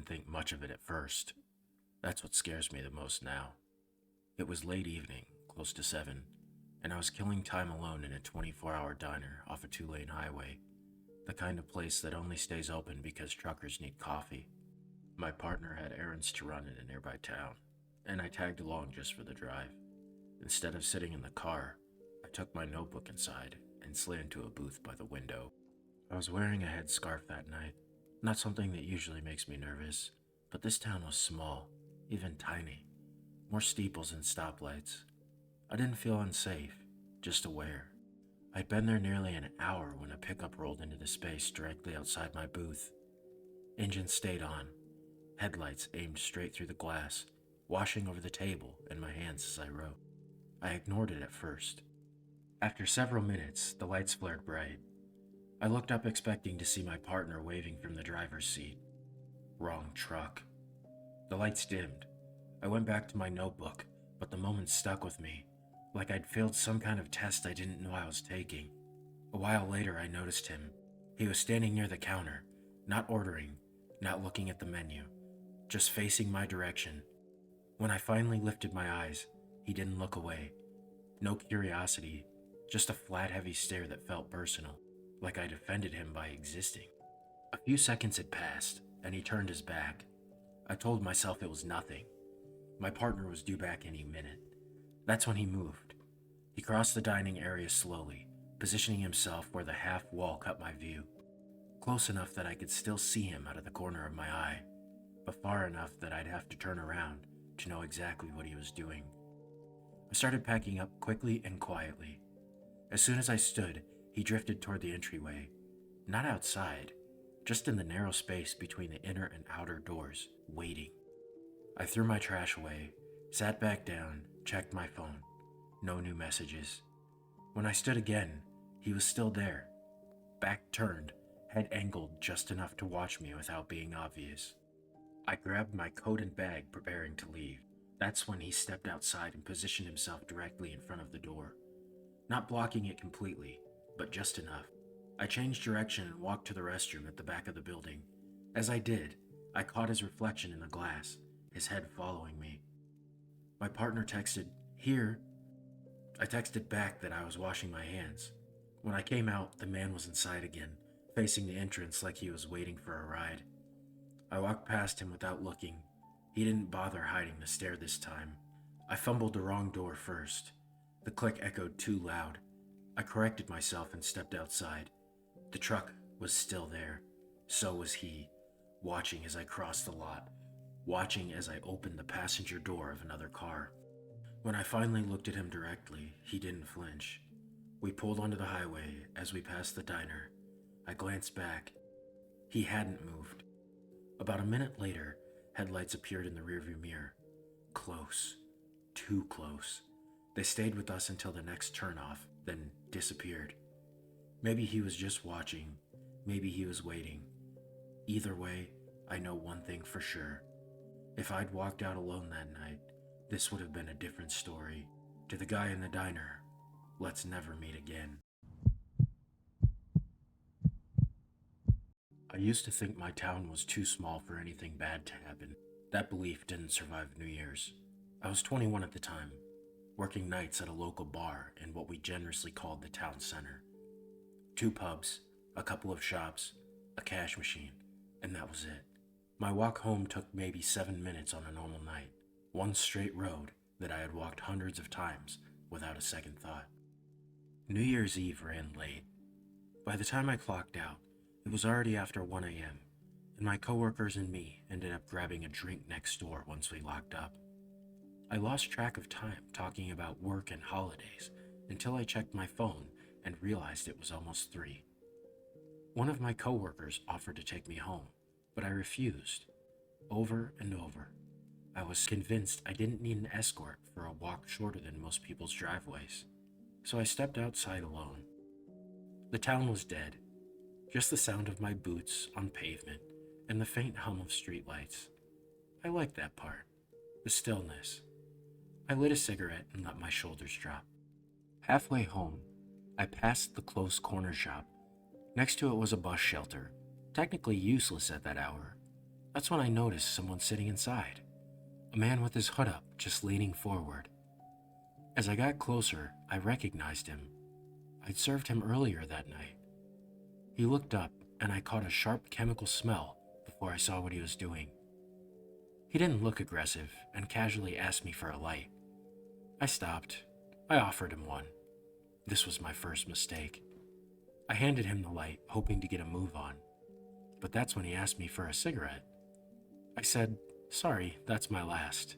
didn't think much of it at first. That's what scares me the most now. It was late evening, close to 7, and I was killing time alone in a 24-hour diner off a two-lane highway, the kind of place that only stays open because truckers need coffee. My partner had errands to run in a nearby town, and I tagged along just for the drive. Instead of sitting in the car, I took my notebook inside and slid into a booth by the window. I was wearing a headscarf that night, not something that usually makes me nervous, but this town was small, even tiny, more steeples and stoplights. I didn't feel unsafe, just aware. I'd been there nearly an hour when a pickup rolled into the space directly outside my booth. Engine stayed on, headlights aimed straight through the glass, washing over the table and my hands as I wrote. I ignored it at first. After several minutes, the lights flared bright. I looked up expecting to see my partner waving from the driver's seat. Wrong truck. The lights dimmed. I went back to my notebook, but the moment stuck with me, like I'd failed some kind of test I didn't know I was taking. A while later, I noticed him. He was standing near the counter, not ordering, not looking at the menu, just facing my direction. When I finally lifted my eyes, he didn't look away. No curiosity, just a flat, heavy stare that felt personal, like I'd offended him by existing. A few seconds had passed, and he turned his back. I told myself it was nothing. My partner was due back any minute. That's when he moved. He crossed the dining area slowly, positioning himself where the half wall cut my view. Close enough that I could still see him out of the corner of my eye, but far enough that I'd have to turn around to know exactly what he was doing. I started packing up quickly and quietly. As soon as I stood, he drifted toward the entryway. Not outside, just in the narrow space between the inner and outer doors, waiting. I threw my trash away, sat back down, checked my phone. No new messages. When I stood again, he was still there. Back turned, head angled just enough to watch me without being obvious. I grabbed my coat and bag, preparing to leave. That's when he stepped outside and positioned himself directly in front of the door. Not blocking it completely, but just enough. I changed direction and walked to the restroom at the back of the building. As I did, I caught his reflection in the glass, his head following me. My partner texted, "Here." I texted back that I was washing my hands. When I came out, the man was inside again, facing the entrance like he was waiting for a ride. I walked past him without looking. He didn't bother hiding the stare this time. I fumbled the wrong door first. The click echoed too loud. I corrected myself and stepped outside. The truck was still there. So was he, watching as I crossed the lot, watching as I opened the passenger door of another car. When I finally looked at him directly, he didn't flinch. We pulled onto the highway as we passed the diner. I glanced back. He hadn't moved. About a minute later, headlights appeared in the rearview mirror. Close. Too close. They stayed with us until the next turnoff, then disappeared. Maybe he was just watching. Maybe he was waiting. Either way, I know one thing for sure. If I'd walked out alone that night, this would have been a different story. To the guy in the diner, let's never meet again. I used to think my town was too small for anything bad to happen. That belief didn't survive New Year's. I was 21 at the time, working nights at a local bar in what we generously called the town center. 2 pubs, a couple of shops, a cash machine, and that was it. My walk home took maybe 7 minutes on a normal night, one straight road that I had walked hundreds of times without a second thought. New Year's Eve ran late. By the time I clocked out, it was already after 1 a.m., and my coworkers and me ended up grabbing a drink next door once we locked up. I lost track of time talking about work and holidays until I checked my phone and realized it was almost 3. One of my coworkers offered to take me home, but I refused, over and over. I was convinced I didn't need an escort for a walk shorter than most people's driveways, so I stepped outside alone. The town was dead, just the sound of my boots on pavement and the faint hum of streetlights. I liked that part, the stillness. I lit a cigarette and let my shoulders drop. Halfway home, I passed the close corner shop. Next to it was a bus shelter, technically useless at that hour. That's when I noticed someone sitting inside, a man with his hood up, just leaning forward. As I got closer, I recognized him. I'd served him earlier that night. He looked up, and I caught a sharp chemical smell before I saw what he was doing. He didn't look aggressive and casually asked me for a light. I stopped. I offered him one. This was my first mistake. I handed him the light, hoping to get a move on. But that's when he asked me for a cigarette. I said, "Sorry, that's my last."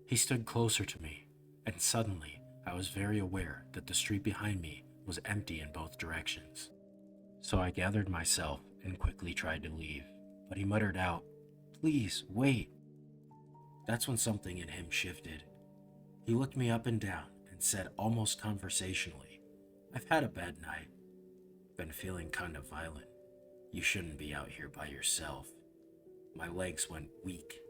He stood closer to me, and suddenly I was very aware that the street behind me was empty in both directions. So I gathered myself and quickly tried to leave, but he muttered out, "Please, wait." That's when something in him shifted. He looked me up and down and said almost conversationally, "I've had a bad night. Been feeling kind of violent. You shouldn't be out here by yourself." My legs went weak.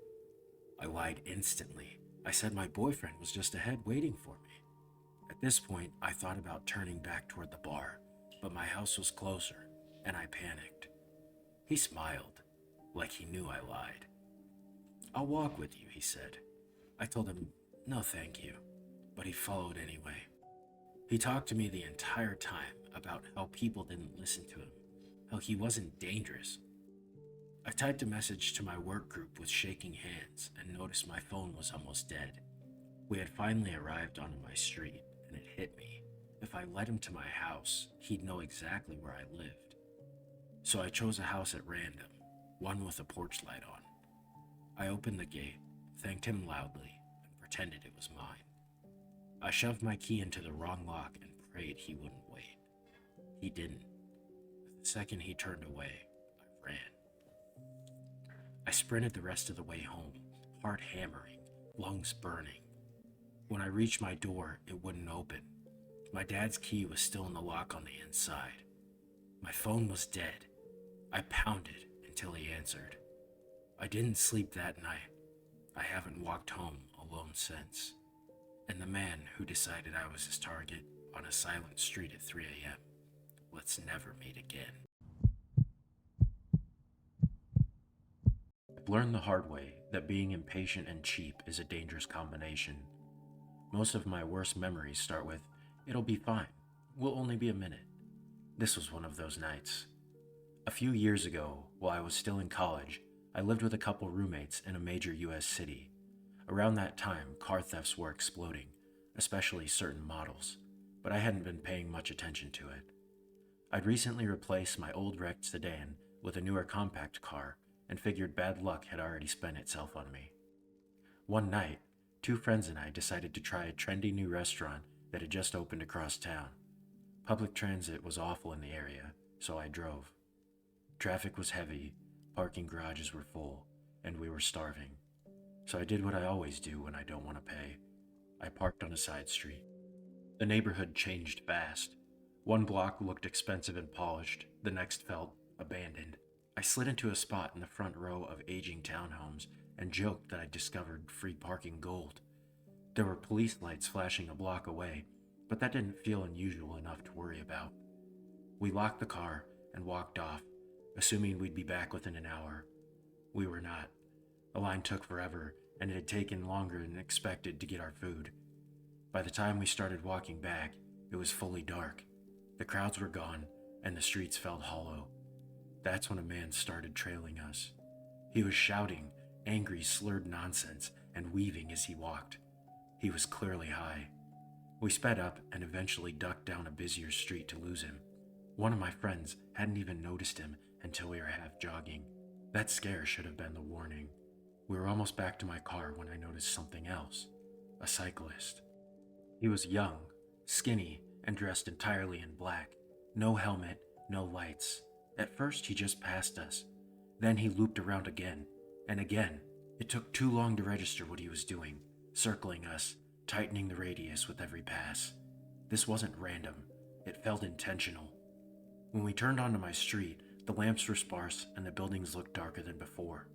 I lied instantly. I said my boyfriend was just ahead waiting for me. At this point, I thought about turning back toward the bar, but my house was closer, and I panicked. He smiled, like he knew I lied. "I'll walk with you," he said. I told him, "No, thank you," but he followed anyway. He talked to me the entire time about how people didn't listen to him, how he wasn't dangerous. I typed a message to my work group with shaking hands and noticed my phone was almost dead. We had finally arrived onto my street, and it hit me. If I led him to my house, he'd know exactly where I lived. So I chose a house at random, one with a porch light on. I opened the gate, thanked him loudly, and pretended it was mine. I shoved my key into the wrong lock and prayed he wouldn't wait. He didn't. The second he turned away, I ran. I sprinted the rest of the way home, heart hammering, lungs burning. When I reached my door, it wouldn't open. My dad's key was still in the lock on the inside. My phone was dead. I pounded until he answered. I didn't sleep that night. I haven't walked home alone since. And the man who decided I was his target on a silent street at 3 a.m. Let's never meet again. I've learned the hard way that being impatient and cheap is a dangerous combination. Most of my worst memories start with, "It'll be fine. We'll only be a minute." This was one of those nights. A few years ago, while I was still in college, I lived with a couple roommates in a major US city. Around that time, car thefts were exploding, especially certain models, but I hadn't been paying much attention to it. I'd recently replaced my old wrecked sedan with a newer compact car and figured bad luck had already spent itself on me. One night, two friends and I decided to try a trendy new restaurant that had just opened across town. Public transit was awful in the area, so I drove. Traffic was heavy, parking garages were full, and we were starving. So I did what I always do when I don't want to pay. I parked on a side street. The neighborhood changed fast. One block looked expensive and polished, the next felt abandoned. I slid into a spot in the front row of aging townhomes and joked that I'd discovered free parking gold. There were police lights flashing a block away, but that didn't feel unusual enough to worry about. We locked the car and walked off, assuming we'd be back within an hour. We were not. The line took forever, and it had taken longer than expected to get our food. By the time we started walking back, it was fully dark. The crowds were gone, and the streets felt hollow. That's when a man started trailing us. He was shouting, angry, slurred nonsense, and weaving as he walked. He was clearly high. We sped up and eventually ducked down a busier street to lose him. One of my friends hadn't even noticed him until we were half jogging. That scare should have been the warning. We were almost back to my car when I noticed something else. A cyclist. He was young, skinny, and dressed entirely in black. No helmet, no lights. At first, he just passed us. Then he looped around again, and again. It took too long to register what he was doing, circling us, tightening the radius with every pass. This wasn't random. It felt intentional. When we turned onto my street, the lamps were sparse and the buildings looked darker than before.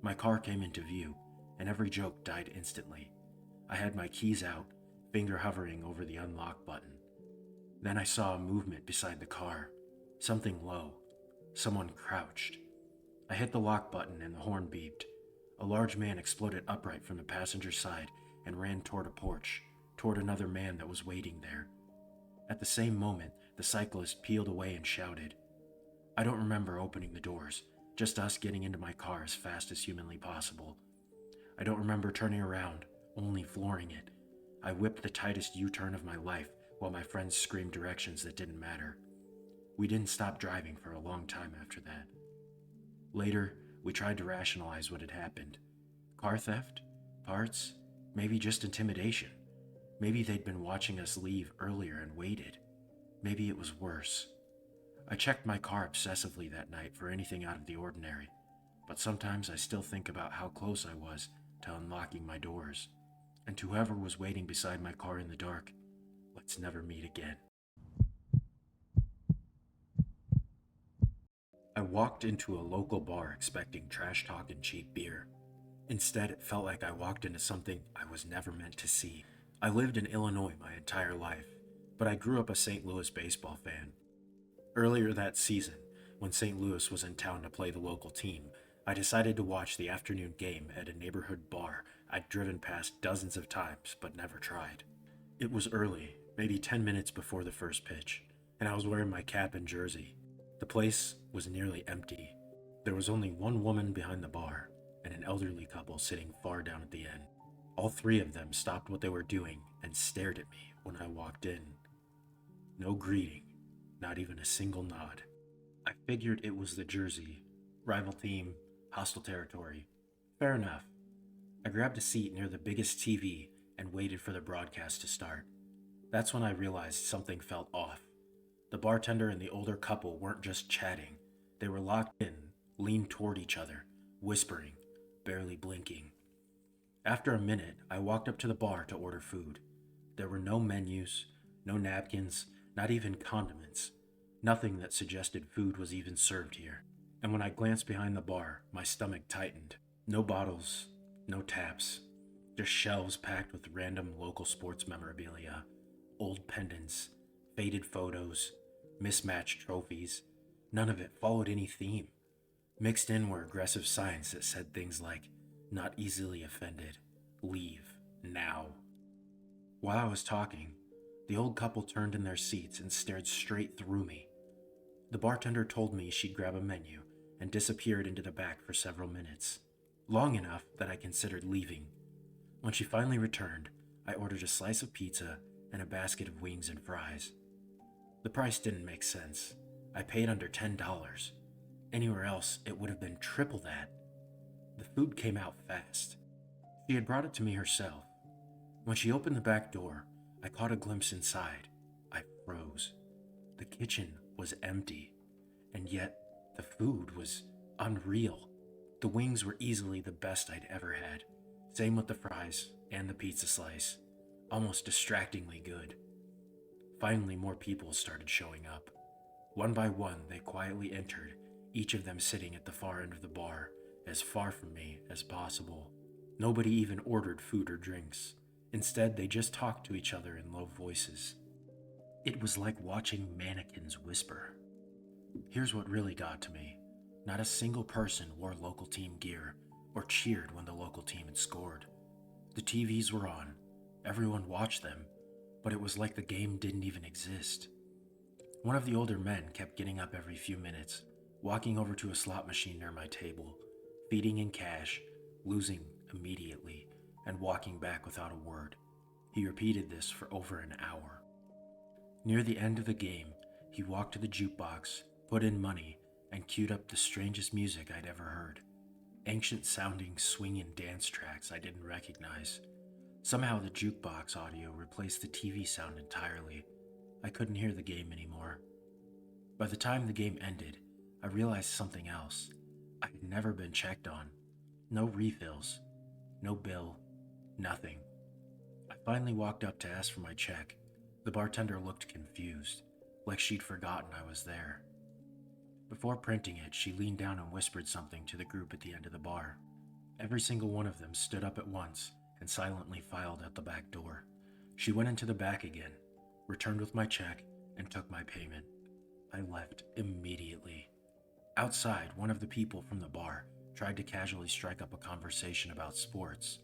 My car came into view, and every joke died instantly. I had my keys out, finger hovering over the unlock button. Then I saw a movement beside the car. Something low. Someone crouched. I hit the lock button and the horn beeped. A large man exploded upright from the passenger side and ran toward a porch, toward another man that was waiting there. At the same moment, the cyclist peeled away and shouted. I don't remember opening the doors, just us getting into my car as fast as humanly possible. I don't remember turning around, only flooring it. I whipped the tightest U-turn of my life while my friends screamed directions that didn't matter. We didn't stop driving for a long time after that. Later, we tried to rationalize what had happened. Car theft? Parts? Maybe just intimidation. Maybe they'd been watching us leave earlier and waited. Maybe it was worse. I checked my car obsessively that night for anything out of the ordinary, but sometimes I still think about how close I was to unlocking my doors. And to whoever was waiting beside my car in the dark, let's never meet again. I walked into a local bar expecting trash talk and cheap beer. Instead, it felt like I walked into something I was never meant to see. I lived in Illinois my entire life, but I grew up a St. Louis baseball fan. Earlier that season, when St. Louis was in town to play the local team, I decided to watch the afternoon game at a neighborhood bar I'd driven past dozens of times but never tried. It was early, maybe 10 minutes before the first pitch, and I was wearing my cap and jersey. The place was nearly empty. There was only one woman behind the bar and an elderly couple sitting far down at the end. All three of them stopped what they were doing and stared at me when I walked in. No greeting, not even a single nod. I figured it was the jersey. Rival team, hostile territory. Fair enough. I grabbed a seat near the biggest TV and waited for the broadcast to start. That's when I realized something felt off. The bartender and the older couple weren't just chatting. They were locked in, leaned toward each other, whispering, barely blinking. After a minute, I walked up to the bar to order food. There were no menus, no napkins, not even condiments. Nothing that suggested food was even served here. And when I glanced behind the bar, my stomach tightened. No bottles, no taps, just shelves packed with random local sports memorabilia, old pendants, faded photos, mismatched trophies. None of it followed any theme. Mixed in were aggressive signs that said things like, not easily offended, leave, now. While I was talking, the old couple turned in their seats and stared straight through me. The bartender told me she'd grab a menu and disappeared into the back for several minutes, long enough that I considered leaving. When she finally returned, I ordered a slice of pizza and a basket of wings and fries. The price didn't make sense. I paid under $10. Anywhere else, it would have been triple that. The food came out fast. She had brought it to me herself. When she opened the back door, I caught a glimpse inside. I froze. The kitchen was empty, and yet the food was unreal. The wings were easily the best I'd ever had. Same with the fries and the pizza slice. Almost distractingly good. Finally, more people started showing up. One by one, they quietly entered, each of them sitting at the far end of the bar, as far from me as possible. Nobody even ordered food or drinks. Instead, they just talked to each other in low voices. It was like watching mannequins whisper. Here's what really got to me. Not a single person wore local team gear or cheered when the local team had scored. The TVs were on. Everyone watched them, but it was like the game didn't even exist. One of the older men kept getting up every few minutes, walking over to a slot machine near my table, feeding in cash, losing immediately, and walking back without a word. He repeated this for over an hour. Near the end of the game, he walked to the jukebox, put in money, and queued up the strangest music I'd ever heard. Ancient-sounding swinging dance tracks I didn't recognize. Somehow the jukebox audio replaced the TV sound entirely. I couldn't hear the game anymore. By the time the game ended, I realized something else. I had never been checked on. No refills. No bill. Nothing. I finally walked up to ask for my check. The bartender looked confused, like she'd forgotten I was there. Before printing it, she leaned down and whispered something to the group at the end of the bar. Every single one of them stood up at once and silently filed out the back door. She went into the back again, returned with my check, and took my payment. I left immediately. Outside, one of the people from the bar tried to casually strike up a conversation about sports.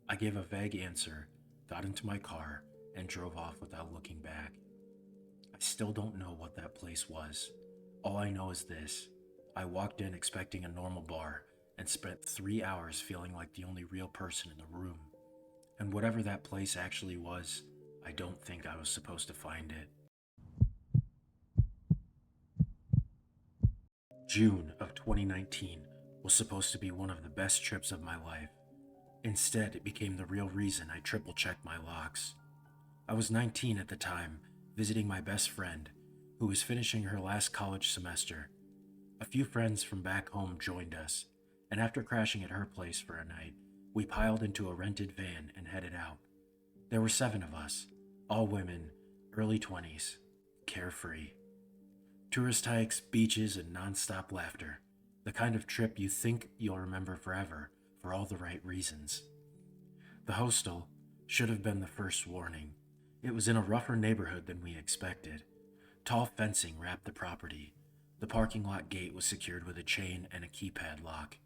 I gave a vague answer, got into my car, and drove off without looking back. I still don't know what that place was. All I know is this: I walked in expecting a normal bar and spent 3 hours feeling like the only real person in the room. And whatever that place actually was, I don't think I was supposed to find it. June of 2019 was supposed to be one of the best trips of my life. Instead, it became the real reason I triple checked my locks. I was 19 at the time, visiting my best friend, who was finishing her last college semester. A few friends from back home joined us, and after crashing at her place for a night, we piled into a rented van and headed out. There were 7 of us, all women, early 20s, carefree. Tourist hikes, beaches, and nonstop laughter. The kind of trip you think you'll remember forever for all the right reasons. The hostel should have been the first warning. It was in a rougher neighborhood than we expected. Tall fencing wrapped the property. The parking lot gate was secured with a chain and a keypad lock.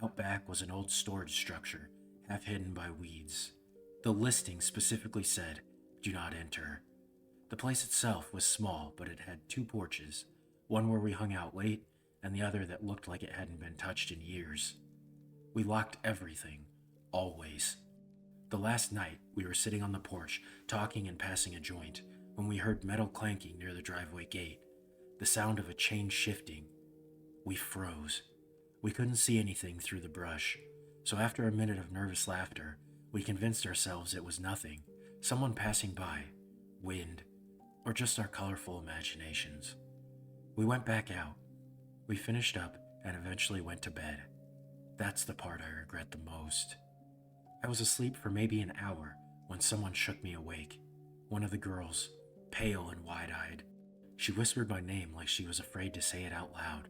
Out back was an old storage structure, half hidden by weeds. The listing specifically said, "Do not enter." The place itself was small, but it had 2 porches, one where we hung out late, and the other that looked like it hadn't been touched in years. We locked everything, always. The last night, we were sitting on the porch, talking and passing a joint, when we heard metal clanking near the driveway gate, the sound of a chain shifting. We froze. We couldn't see anything through the brush, so after a minute of nervous laughter, we convinced ourselves it was nothing, someone passing by, wind, or just our colorful imaginations. We went back out. We finished up and eventually went to bed. That's the part I regret the most. I was asleep for maybe an hour when someone shook me awake. One of the girls, pale and wide-eyed. She whispered my name like she was afraid to say it out loud.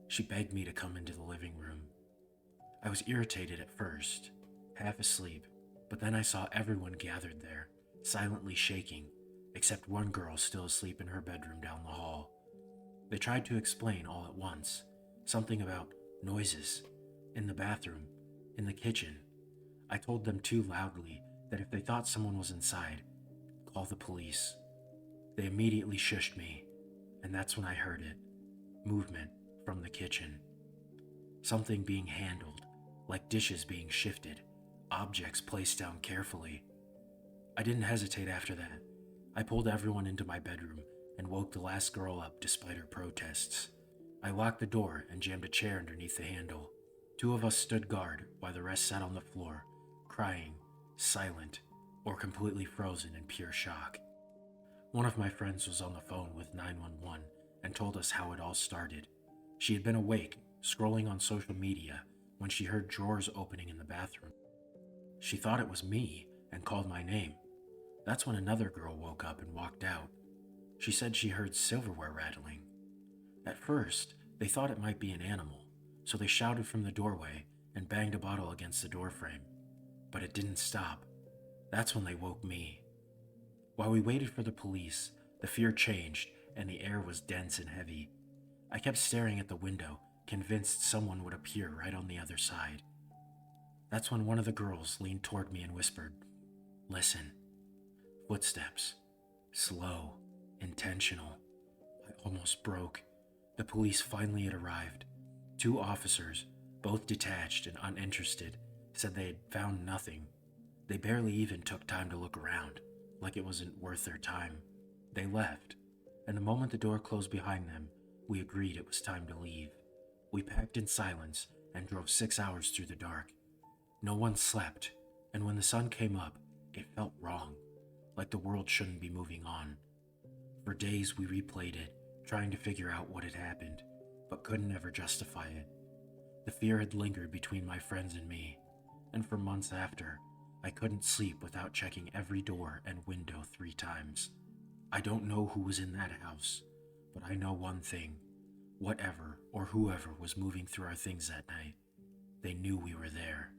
She begged me to come into the living room. I was irritated at first, half asleep, but then I saw everyone gathered there, silently shaking, except one girl still asleep in her bedroom down the hall. They tried to explain all at once, something about noises, in the bathroom, in the kitchen. I told them too loudly that if they thought someone was inside, call the police. They immediately shushed me, and that's when I heard it. Movement from the kitchen. Something being handled, like dishes being shifted, objects placed down carefully. I didn't hesitate after that. I pulled everyone into my bedroom and woke the last girl up despite her protests. I locked the door and jammed a chair underneath the handle. 2 of us stood guard while the rest sat on the floor, crying, silent, or completely frozen in pure shock. One of my friends was on the phone with 911 and told us how it all started. She had been awake, scrolling on social media, when she heard drawers opening in the bathroom. She thought it was me and called my name. That's when another girl woke up and walked out. She said she heard silverware rattling. At first, they thought it might be an animal, so they shouted from the doorway and banged a bottle against the doorframe. But it didn't stop. That's when they woke me. While we waited for the police, the fear changed and the air was dense and heavy. I kept staring at the window, convinced someone would appear right on the other side. That's when one of the girls leaned toward me and whispered, "Listen." Footsteps. Slow. Intentional. I almost broke. The police finally had arrived. 2 officers, both detached and uninterested, said they had found nothing. They barely even took time to look around, like it wasn't worth their time. They left, and the moment the door closed behind them, we agreed it was time to leave. We packed in silence and drove 6 hours through the dark. No one slept, and when the sun came up, it felt wrong, like the world shouldn't be moving on. For days we replayed it, trying to figure out what had happened, but couldn't ever justify it. The fear had lingered between my friends and me, and for months after, I couldn't sleep without checking every door and window 3 times. I don't know who was in that house, but I know one thing. Whatever or whoever was moving through our things that night, they knew we were there.